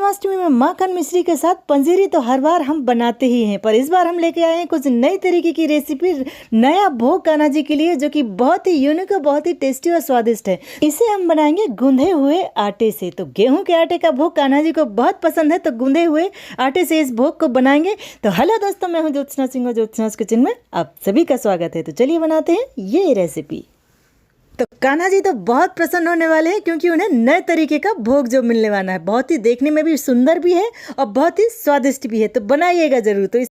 जन्माष्टमी में माखन मिश्री के साथ पंजीरी तो हर बार हम बनाते ही हैं, पर इस बार हम लेके आए हैं कुछ नई तरीके की रेसिपी, नया भोग कान्हा जी के लिए, जो कि बहुत ही यूनिक और बहुत ही टेस्टी और स्वादिष्ट है। इसे हम बनाएंगे गूंधे हुए आटे से। तो गेहूं के आटे का भोग कान्हा जी को बहुत पसंद है, तो गूंधे हुए आटे से इस भोग को बनाएंगे। तो हेलो दोस्तों, मैं हूँ ज्योत्सना सिंह और ज्योत्सना's किचन में आप सभी का स्वागत है। तो चलिए बनाते हैं ये रेसिपी। तो कान्हा जी तो बहुत प्रसन्न होने वाले हैं, क्योंकि उन्हें नए तरीके का भोग जो मिलने वाला है, बहुत ही देखने में भी सुंदर भी है और बहुत ही स्वादिष्ट भी है। तो बनाइएगा जरूर। तो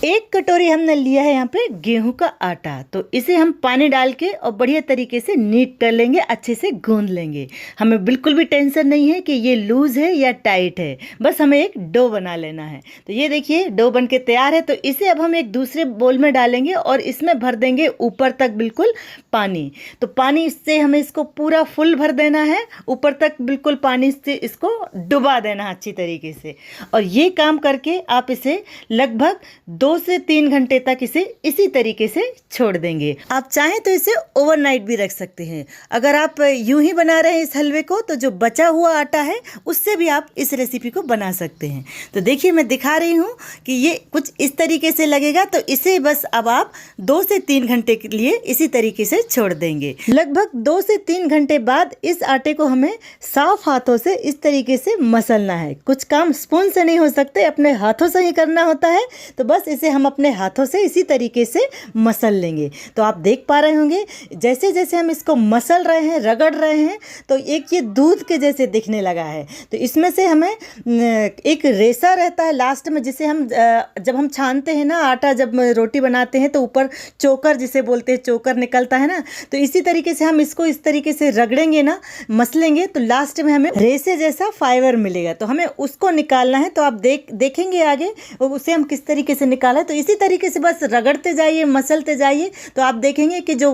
एक कटोरी हमने लिया है यहाँ पे गेहूं का आटा। तो इसे हम पानी डाल के और बढ़िया तरीके से नीट कर लेंगे, अच्छे से गूंद लेंगे। हमें बिल्कुल भी टेंशन नहीं है कि ये लूज है या टाइट है, बस हमें एक डो बना लेना है। तो ये देखिए डो बन के तैयार है। तो इसे अब हम एक दूसरे बोल में डालेंगे और इसमें भर देंगे ऊपर तक बिल्कुल पानी। तो पानी से हमें इसको पूरा फुल भर देना है, ऊपर तक बिल्कुल पानी से इसको डुबा देना है अच्छी तरीके से। और ये काम करके आप इसे लगभग 2 से 3 घंटे तक इसे इसी तरीके से छोड़ देंगे। आप चाहें तो इसे ओवरनाइट भी रख सकते हैं। अगर आप यूं ही बना रहे हैं इस हलवे को, तो जो बचा हुआ आटा है उससे भी आप इस रेसिपी को बना सकते हैं। तो देखिए मैं दिखा रही हूं कि ये कुछ इस तरीके से लगेगा। तो इसे बस अब आप 2 से 3 घंटे के लिए इसी तरीके से छोड़ देंगे। लगभग 2 से 3 घंटे बाद इस आटे को हमें साफ हाथों से इस तरीके से मसलना है। कुछ काम स्पून से नहीं हो सकते, अपने हाथों से ही करना होता है। तो बस इसे हम अपने हाथों से इसी तरीके से मसल लेंगे। तो आप देख पा रहे होंगे जैसे जैसे हम इसको मसल रहे हैं, रगड़ रहे हैं, तो एक ये दूध के जैसे दिखने लगा है। तो इसमें से हमें एक रेसा रहता है लास्ट में, जिसे हम जब हम छानते हैं ना आटा, जब रोटी बनाते हैं तो ऊपर चोकर जिसे बोलते हैं, चोकर निकलता है ना। तो इसी तरीके से हम इसको इस तरीके से रगड़ेंगे ना, मसलेंगे, तो लास्ट में हमें रेसे जैसा फाइबर मिलेगा। तो हमें उसको निकालना है। तो आप देखेंगे आगे उसे हम किस तरीके से निकाला। तो इसी तरीके से बस रगड़ते जाइए, मसलते जाइए। तो आप देखेंगे कि जो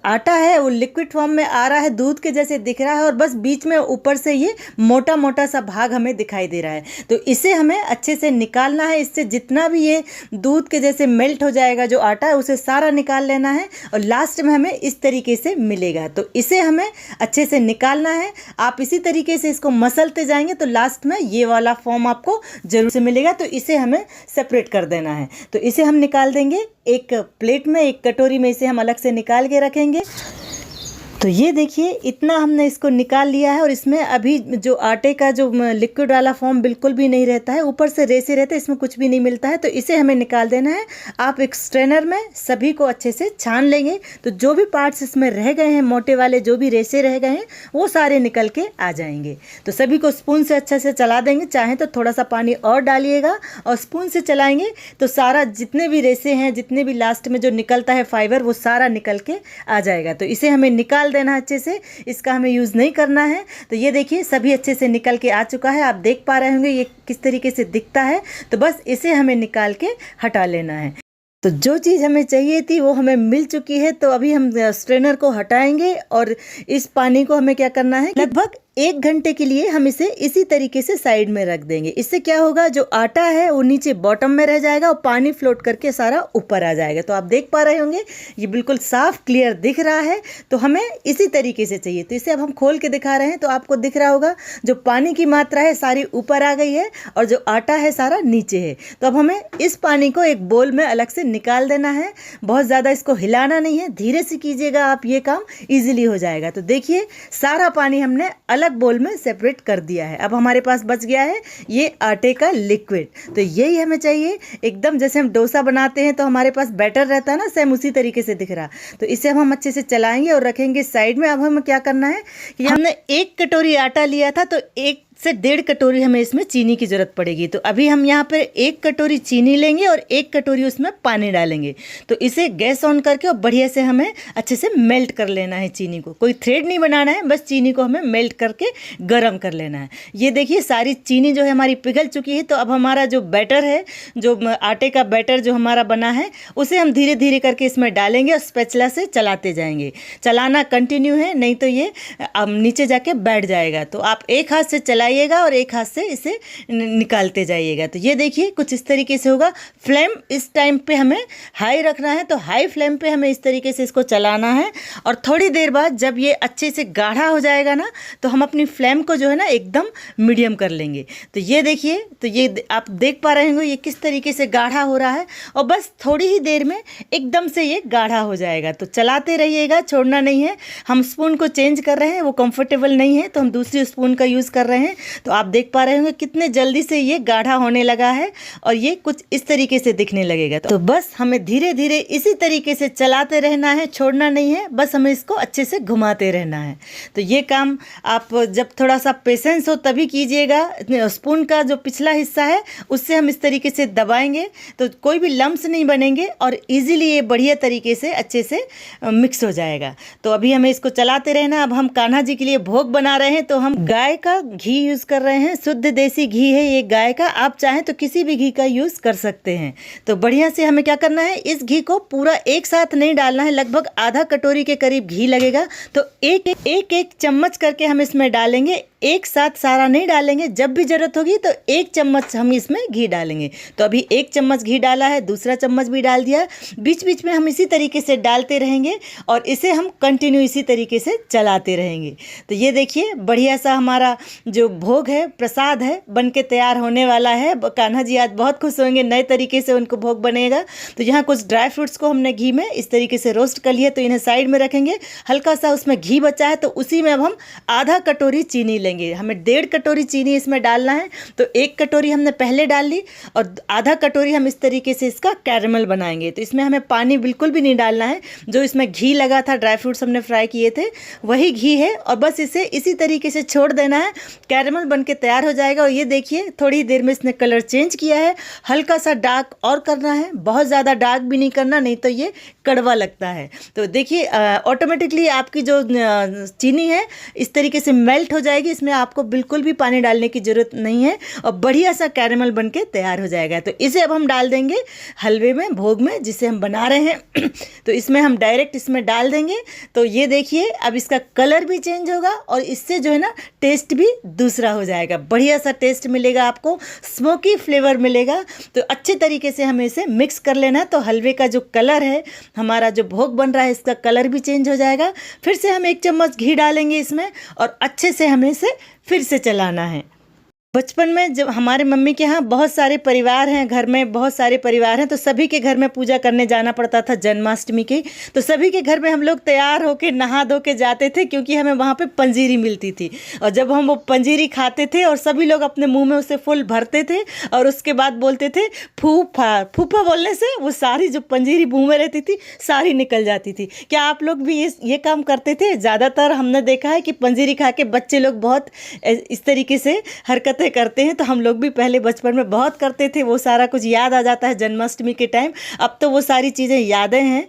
आटा है वो लिक्विड फॉर्म में आ रहा है, दूध के जैसे दिख रहा है, और बस बीच में ऊपर से ये मोटा मोटा सा भाग हमें दिखाई दे रहा है। तो इसे हमें अच्छे से निकालना है। इससे जितना भी ये दूध के जैसे मेल्ट हो जाएगा जो आटा है, उसे सारा निकाल लेना है और लास्ट में हमें इस तरीके से मिलेगा। तो इसे हमें अच्छे से निकालना है। आप इसी तरीके से इसको मसलते जाएंगे तो लास्ट में ये वाला फॉर्म आपको जरूर से मिलेगा। तो इसे हमें सेपरेट कर देना है। तो इसे हम निकाल देंगे एक प्लेट में, एक कटोरी में इसे हम अलग से निकाल के रखेंगे। तो ये देखिए इतना हमने इसको निकाल लिया है, और इसमें अभी जो आटे का जो लिक्विड वाला फॉर्म बिल्कुल भी नहीं रहता है, ऊपर से रेसे रहते हैं, इसमें कुछ भी नहीं मिलता है। तो इसे हमें निकाल देना है। आप एक स्ट्रेनर में सभी को अच्छे से छान लेंगे, तो जो भी पार्ट्स इसमें रह गए हैं, मोटे वाले जो भी रेसे रह गए हैं, वो सारे निकल के आ जाएंगे। तो सभी को स्पून से अच्छे से चला देंगे। चाहें तो थोड़ा सा पानी और डालिएगा, और स्पून से चलाएंगे तो सारा जितने भी रेसे हैं, जितने भी लास्ट में जो निकलता है फाइबर, वो सारा निकल के आ जाएगा। तो इसे हमें निकाल देना अच्छे से, इसका हमें यूज़ नहीं करना है। तो ये देखिए सभी अच्छे से निकल के आ चुका है। आप देख पा रहे होंगे ये किस तरीके से दिखता है। तो बस इसे हमें निकाल के हटा लेना है। तो जो चीज़ हमें चाहिए थी वो हमें मिल चुकी है। तो अभी हम स्ट्रेनर को हटाएंगे, और इस पानी को हमें क्या करना है, लगभग 1 घंटे के लिए हम इसे इसी तरीके से साइड में रख देंगे। इससे क्या होगा, जो आटा है वो नीचे बॉटम में रह जाएगा और पानी फ्लोट करके सारा ऊपर आ जाएगा। तो आप देख पा रहे होंगे ये बिल्कुल साफ क्लियर दिख रहा है। तो हमें इसी तरीके से चाहिए। तो इसे अब हम खोल के दिखा रहे हैं। तो आपको दिख रहा होगा जो पानी की मात्रा है सारी ऊपर आ गई है, और जो आटा है सारा नीचे है। तो अब हमें इस पानी को एक बोल में अलग से निकाल देना है। बहुत ज़्यादा इसको हिलाना नहीं है, धीरे से कीजिएगा आप, ये काम ईजिली हो जाएगा। तो देखिए सारा पानी हमने अलग बोल में सेपरेट कर दिया है। अब हमारे पास बच गया है ये आटे का लिक्विड। तो यही हमें चाहिए, एकदम जैसे हम डोसा बनाते हैं तो हमारे पास बैटर रहता है ना, सेम उसी तरीके से दिख रहा। तो इसे हम अच्छे से चलाएंगे और रखेंगे साइड में। अब हमें क्या करना है कि हमने 1 कटोरी आटा लिया था, तो 1 से 1.5 कटोरी हमें इसमें चीनी की ज़रूरत पड़ेगी। तो अभी हम यहाँ पर 1 कटोरी चीनी लेंगे और 1 कटोरी उसमें पानी डालेंगे। तो इसे गैस ऑन करके और बढ़िया से हमें अच्छे से मेल्ट कर लेना है चीनी को। कोई थ्रेड नहीं बनाना है, बस चीनी को हमें मेल्ट करके गर्म कर लेना है। ये देखिए सारी चीनी जो है हमारी पिघल चुकी है। तो अब हमारा जो बैटर है, जो आटे का बैटर जो हमारा बना है, उसे हम धीरे धीरे करके इसमें डालेंगे और स्पैचुला से चलाते जाएंगे। चलाना कंटिन्यू है, नहीं तो ये नीचे जाके बैठ जाएगा। तो आप एक हाथ से चला चलाइएगा और एक हाथ से इसे निकालते जाइएगा। तो ये देखिए कुछ इस तरीके से होगा। फ्लेम इस टाइम पे हमें हाई रखना है, तो हाई फ्लेम पे हमें इस तरीके से इसको चलाना है। और थोड़ी देर बाद जब ये अच्छे से गाढ़ा हो जाएगा ना, तो हम अपनी फ्लेम को जो है ना एकदम मीडियम कर लेंगे। तो ये देखिए, तो ये आप देख पा रहे होंगे ये किस तरीके से गाढ़ा हो रहा है, और बस थोड़ी ही देर में एकदम से ये गाढ़ा हो जाएगा। तो चलाते रहिएगा, छोड़ना नहीं है। हम स्पून को चेंज कर रहे हैं, वो कंफर्टेबल नहीं है तो हम दूसरी स्पून का यूज़ कर रहे हैं। तो आप देख पा रहे होंगे कितने जल्दी से ये गाढ़ा होने लगा है और ये कुछ इस तरीके से दिखने लगेगा। तो बस हमें धीरे धीरे इसी तरीके से चलाते रहना है, छोड़ना नहीं है, बस हमें इसको अच्छे से घुमाते रहना है। तो ये काम आप जब थोड़ा सा पेशेंस हो तभी कीजिएगा। स्पून का जो पिछला हिस्सा है उससे हम इस तरीके से दबाएंगे तो कोई भी लम्स नहीं बनेंगे और इजीली ये बढ़िया तरीके से अच्छे से मिक्स हो जाएगा। तो अभी हमें इसको चलाते रहना। अब हम कान्हा जी के लिए भोग बना रहे हैं, तो हम गाय का घी यूज़ कर रहे हैं। शुद्ध देसी घी है ये गाय का, आप चाहें तो किसी भी घी का यूज़ कर सकते हैं। तो बढ़िया से हमें क्या करना है, इस घी को पूरा एक साथ नहीं डालना है, लगभग आधा कटोरी के करीब घी लगेगा। तो एक चम्मच करके हम इसमें डालेंगे, एक साथ सारा नहीं डालेंगे। जब भी ज़रूरत होगी तो एक चम्मच हम इसमें घी डालेंगे। तो अभी एक चम्मच घी डाला है, दूसरा चम्मच भी डाल दिया। बीच बीच में हम इसी तरीके से डालते रहेंगे और इसे हम कंटिन्यू इसी तरीके से चलाते रहेंगे। तो ये देखिए बढ़िया सा हमारा जो भोग है, प्रसाद है, बन के तैयार होने वाला है। कान्हा जी आज बहुत खुश होंगे, नए तरीके से उनको भोग बनेगा। तो यहाँ कुछ ड्राई फ्रूट्स को हमने घी में इस तरीके से रोस्ट कर लिया, तो इन्हें साइड में रखेंगे। हल्का सा उसमें घी बचा है तो उसी में अब हम आधा कटोरी चीनी लेंगे। हमें 1.5 कटोरी चीनी इसमें डालना है। तो 1 कटोरी हमने पहले डाल ली और आधा कटोरी हम इस तरीके से इसका कैरेमल बनाएंगे। तो इसमें हमें पानी बिल्कुल भी नहीं डालना है। जो इसमें घी लगा था, ड्राई फ्रूट्स हमने फ्राई किए थे, वही घी है और बस इसे इसी तरीके से छोड़ देना है। कैरेमल बन के तैयार हो जाएगा। और ये देखिए थोड़ी देर में इसने कलर चेंज किया है, हल्का सा डार्क और करना है, बहुत ज़्यादा डार्क भी नहीं करना, नहीं तो ये कड़वा लगता है। तो देखिए ऑटोमेटिकली आपकी जो चीनी है इस तरीके से मेल्ट हो जाएगी। इसमें आपको बिल्कुल भी पानी डालने की ज़रूरत नहीं है और बढ़िया सा कैरेमल बन के तैयार हो जाएगा। तो इसे अब हम डाल देंगे हलवे में, भोग में, जिसे हम बना रहे हैं। तो इसमें हम डायरेक्ट इसमें डाल देंगे। तो ये देखिए अब इसका कलर भी चेंज होगा और इससे जो है ना टेस्ट भी दूसरा हो जाएगा। बढ़िया सा टेस्ट मिलेगा आपको, स्मोकी फ्लेवर मिलेगा। तो अच्छे तरीके से हमें इसे मिक्स कर लेना है। तो हलवे का जो कलर है, हमारा जो भोग बन रहा है, इसका कलर भी चेंज हो जाएगा। फिर से हम 1 चम्मच घी डालेंगे इसमें और अच्छे से हमें इसे फिर से चलाना है। बचपन में जब हमारे मम्मी के यहाँ बहुत सारे परिवार हैं, घर में बहुत सारे परिवार हैं, तो सभी के घर में पूजा करने जाना पड़ता था जन्माष्टमी की। तो सभी के घर में हम लोग तैयार होके नहा धो के जाते थे, क्योंकि हमें वहाँ पे पंजीरी मिलती थी। और जब हम वो पंजीरी खाते थे और सभी लोग अपने मुंह में उसे फुल भरते थे और उसके बाद बोलते थे फूफा। फूफा बोलने से वो सारी जो पंजीरी मुँह में रहती थी सारी निकल जाती थी। क्या आप लोग भी ये काम करते थे? ज़्यादातर हमने देखा है कि पंजीरी खा के बच्चे लोग बहुत इस तरीके से हरकतें करते हैं। तो हम लोग भी पहले बचपन में बहुत करते थे। वो सारा कुछ याद आ जाता है जन्माष्टमी के टाइम। अब तो वो सारी चीज़ें यादें हैं,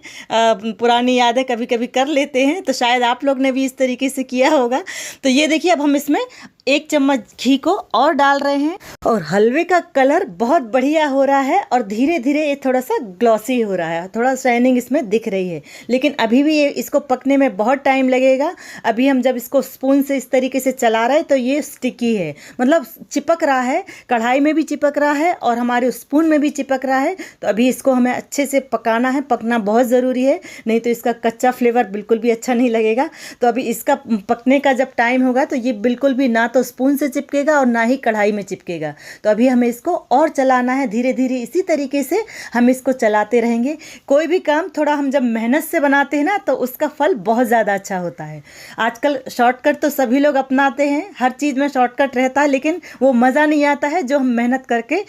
पुरानी यादें कभी कभी कर लेते हैं। तो शायद आप लोग ने भी इस तरीके से किया होगा। तो ये देखिए अब हम इसमें 1 चम्मच घी को और डाल रहे हैं और हलवे का कलर बहुत बढ़िया हो रहा है और धीरे धीरे ये थोड़ा सा ग्लॉसी हो रहा है, थोड़ा शाइनिंग इसमें दिख रही है। लेकिन अभी भी ये इसको पकने में बहुत टाइम लगेगा। अभी हम जब इसको स्पून से इस तरीके से चला रहे हैं तो ये स्टिकी है, मतलब चिपक रहा है, कढ़ाई में भी चिपक रहा है और हमारे स्पून में भी चिपक रहा है। तो अभी इसको हमें अच्छे से पकाना है, पकना बहुत ज़रूरी है, नहीं तो इसका कच्चा फ्लेवर बिल्कुल भी अच्छा नहीं लगेगा। तो अभी इसका पकने का जब टाइम होगा तो ये बिल्कुल भी ना तो स्पून से चिपकेगा और ना ही कढ़ाई में चिपकेगा। तो अभी हमें इसको और चलाना है धीरे धीरे, इसी तरीके से हम इसको चलाते रहेंगे। कोई भी काम थोड़ा हम जब मेहनत से बनाते हैं ना तो उसका फल बहुत ज़्यादा अच्छा होता है। आजकल शॉर्टकट तो सभी लोग अपनाते हैं, हर चीज़ में शॉर्टकट रहता है, लेकिन वो मज़ा नहीं आता है जो हम मेहनत करके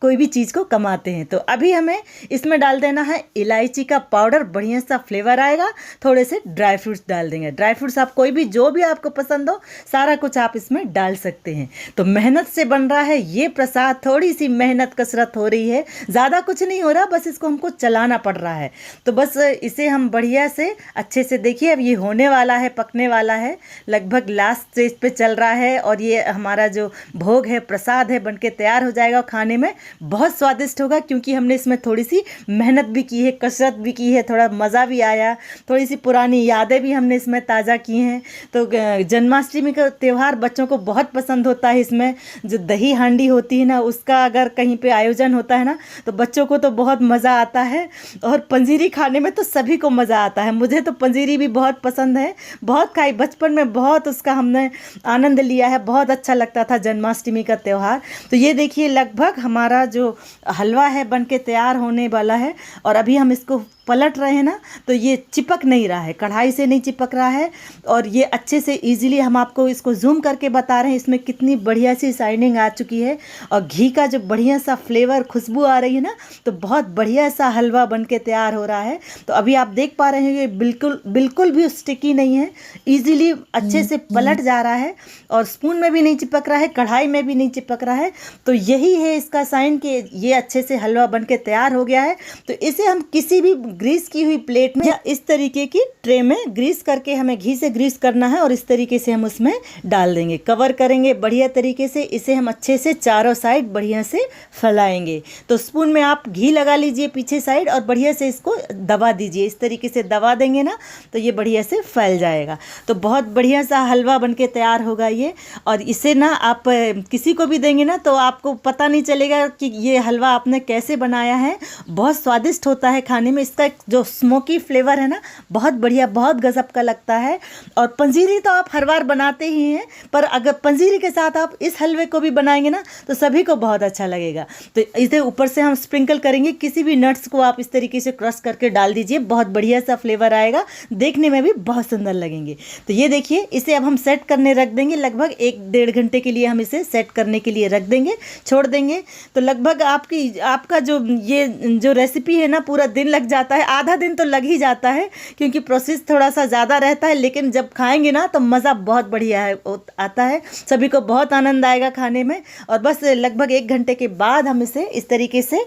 कोई भी चीज़ को कमाते हैं। तो अभी हमें इसमें डाल देना है इलायची का पाउडर, बढ़िया सा फ्लेवर आएगा। थोड़े से ड्राई फ्रूट्स डाल देंगे। ड्राई फ्रूट्स आप कोई भी जो भी आपको पसंद हो सारा कुछ आप इसमें डाल सकते हैं। तो मेहनत से बन रहा है ये प्रसाद, थोड़ी सी मेहनत कसरत हो रही है, ज़्यादा कुछ नहीं हो रहा, बस इसको हमको चलाना पड़ रहा है। तो बस इसे हम बढ़िया से अच्छे से देखिए अब ये होने वाला है, पकने वाला है, लगभग लास्ट स्टेज पे चल रहा है और ये हमारा जो भोग है, प्रसाद है, बनके तैयार हो जाएगा। खाने में बहुत स्वादिष्ट होगा, क्योंकि हमने इसमें थोड़ी सी मेहनत भी की है, कसरत भी की है, थोड़ा मज़ा भी आया, थोड़ी सी पुरानी यादें भी हमने इसमें ताज़ा की हैं। तो जन्माष्टमी का त्यौहार बच्चों को बहुत पसंद होता है। इसमें जो दही हांडी होती है ना, उसका अगर कहीं पे आयोजन होता है ना, तो बच्चों को तो बहुत मज़ा आता है। और पंजीरी खाने में तो सभी को मज़ा आता है। मुझे तो पंजीरी भी बहुत पसंद है, बहुत खाई बचपन में, बहुत उसका हमने आनंद लिया है, बहुत अच्छा लगता था जन्माष्टमी का त्यौहार। तो ये देखिए लगभग हमारा जो हलवा है बन के तैयार होने वाला है, और अभी हम इसको पलट रहे हैं ना, तो ये चिपक नहीं रहा है, कढ़ाई से नहीं चिपक रहा है, और ये अच्छे से इजीली हम आपको इसको जूम करके बता रहे हैं इसमें कितनी बढ़िया सी शाइनिंग आ चुकी है, और घी का जो बढ़िया सा फ्लेवर खुशबू आ रही है ना, तो बहुत बढ़िया सा हलवा बन के तैयार हो रहा है। तो अभी आप देख पा रहे हैं ये बिल्कुल भी स्टिकी नहीं है, ईजिली अच्छे से पलट जा रहा है, और स्पून में भी नहीं चिपक रहा है, कढ़ाई में भी नहीं चिपक रहा है। तो यही है इसका साइन कि ये अच्छे से हलवा बन के तैयार हो गया है। तो इसे हम किसी भी ग्रीस की हुई प्लेट में या इस तरीके की ट्रे में ग्रीस करके, हमें घी से ग्रीस करना है, और इस तरीके से हम उसमें डाल देंगे, कवर करेंगे बढ़िया तरीके से। इसे हम अच्छे से चारों साइड बढ़िया से फैलाएंगे। तो स्पून में आप घी लगा लीजिए पीछे साइड, और बढ़िया से इसको दबा दीजिए। इस तरीके से दबा देंगे ना, तो ये बढ़िया से फैल जाएगा। तो बहुत बढ़िया सा हलवा बन के तैयार होगा ये। और इसे ना आप किसी को भी देंगे ना, तो आपको पता नहीं चलेगा कि ये हलवा आपने कैसे बनाया है। बहुत स्वादिष्ट होता है खाने में, इसका जो स्मोकी फ्लेवर है ना, बहुत बढ़िया, बहुत गजब का लगता है। और पंजीरी तो आप हर बार बनाते ही हैं, पर अगर पंजीरी के साथ आप इस हलवे को भी बनाएंगे ना, तो सभी को बहुत अच्छा लगेगा। तो इसे ऊपर से हम स्प्रिंकल करेंगे, किसी भी नट्स को आप इस तरीके से क्रश करके डाल दीजिए, बहुत बढ़िया सा फ्लेवर आएगा, देखने में भी बहुत सुंदर लगेंगे। तो ये देखिए, इसे अब हम सेट करने रख देंगे। लगभग 1-1.5 घंटे के लिए हम इसे सेट करने के लिए रख देंगे, छोड़ देंगे। तो लगभग आपका जो रेसिपी है ना, पूरा दिन लग जाता है, आधा दिन तो लग ही जाता है, क्योंकि प्रोसेस थोड़ा सा ज़्यादा रहता है। लेकिन जब खाएंगे ना, तो मज़ा बहुत बढ़िया आता है, सभी को बहुत आनंद आएगा खाने में। और बस लगभग 1 घंटे के बाद हम इसे इस तरीके से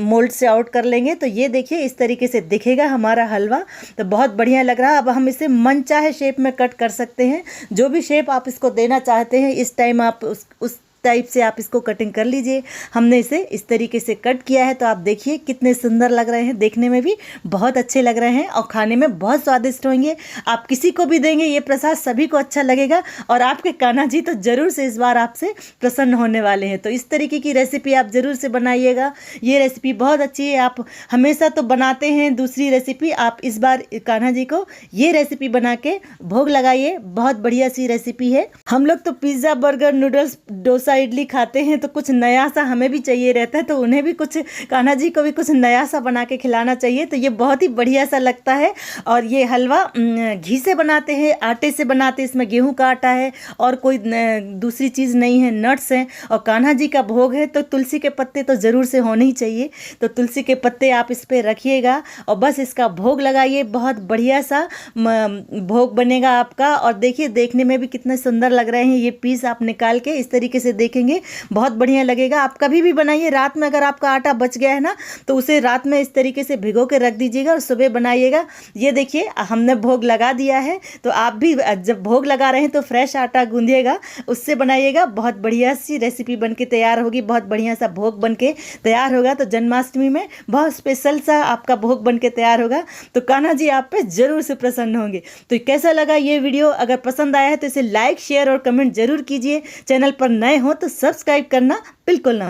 मोल्ड से आउट कर लेंगे। तो ये देखिए, इस तरीके से दिखेगा हमारा हलवा। तो बहुत बढ़िया लग रहा है। अब हम इसे मन चाहे शेप में कट कर सकते हैं, जो भी शेप आप इसको देना चाहते हैं, इस टाइम आप उस टाइप से आप इसको कटिंग कर लीजिए। हमने इसे इस तरीके से कट किया है। तो आप देखिए कितने सुंदर लग रहे हैं, देखने में भी बहुत अच्छे लग रहे हैं, और खाने में बहुत स्वादिष्ट होंगे। आप किसी को भी देंगे, ये प्रसाद सभी को अच्छा लगेगा, और आपके कान्हा जी तो ज़रूर से इस बार आपसे प्रसन्न होने वाले हैं। तो इस तरीके की रेसिपी आप ज़रूर से बनाइएगा। ये रेसिपी बहुत अच्छी है। आप हमेशा तो बनाते हैं दूसरी रेसिपी, आप इस बार कान्हा जी को ये रेसिपी बना के भोग लगाइए। बहुत बढ़िया सी रेसिपी है। हम लोग तो pizza, burger, noodles, dosa, idli खाते हैं, तो कुछ नया सा हमें भी चाहिए रहता है। तो उन्हें भी कुछ, कान्हा जी को भी कुछ नया सा बना के खिलाना चाहिए। तो ये बहुत ही बढ़िया सा लगता है। और ये हलवा घी से बनाते हैं, आटे से बनाते हैं, इसमें गेहूं का आटा है और कोई दूसरी चीज़ नहीं है, नट्स हैं। और कान्हा जी का भोग है, तो तुलसी के पत्ते तो ज़रूर से होने ही चाहिए। तो तुलसी के पत्ते आप इस पर रखिएगा, और बस इसका भोग लगाइए। बहुत बढ़िया सा भोग बनेगा आपका। और देखिए, देखने में भी कितने सुंदर लग रहे हैं। ये पीस आप निकाल के इस तरीके से देखेंगे, बहुत बढ़िया लगेगा। आप कभी भी बनाइए, रात में अगर आपका आटा बच गया है ना, तो उसे रात में इस तरीके से भिगो के रख दीजिएगा, और सुबह बनाइएगा। ये देखिए, हमने भोग लगा दिया है। तो आप भी जब भोग लगा रहे हैं, तो फ्रेश आटा गूंदिएगा, उससे बनाइएगा। बहुत बढ़िया सी रेसिपी बन के तैयार होगी, बहुत बढ़िया सा भोग बन के तैयार होगा। तो जन्माष्टमी में बहुत स्पेशल सा आपका भोग बन के तैयार होगा। तो कान्हा जी आप पे जरूर से प्रसन्न होंगे। तो कैसा लगा ये वीडियो? अगर पसंद आया है तो इसे लाइक, शेयर और कमेंट जरूर कीजिए। चैनल पर नए हो तो सब्सक्राइब करना बिल्कुल ना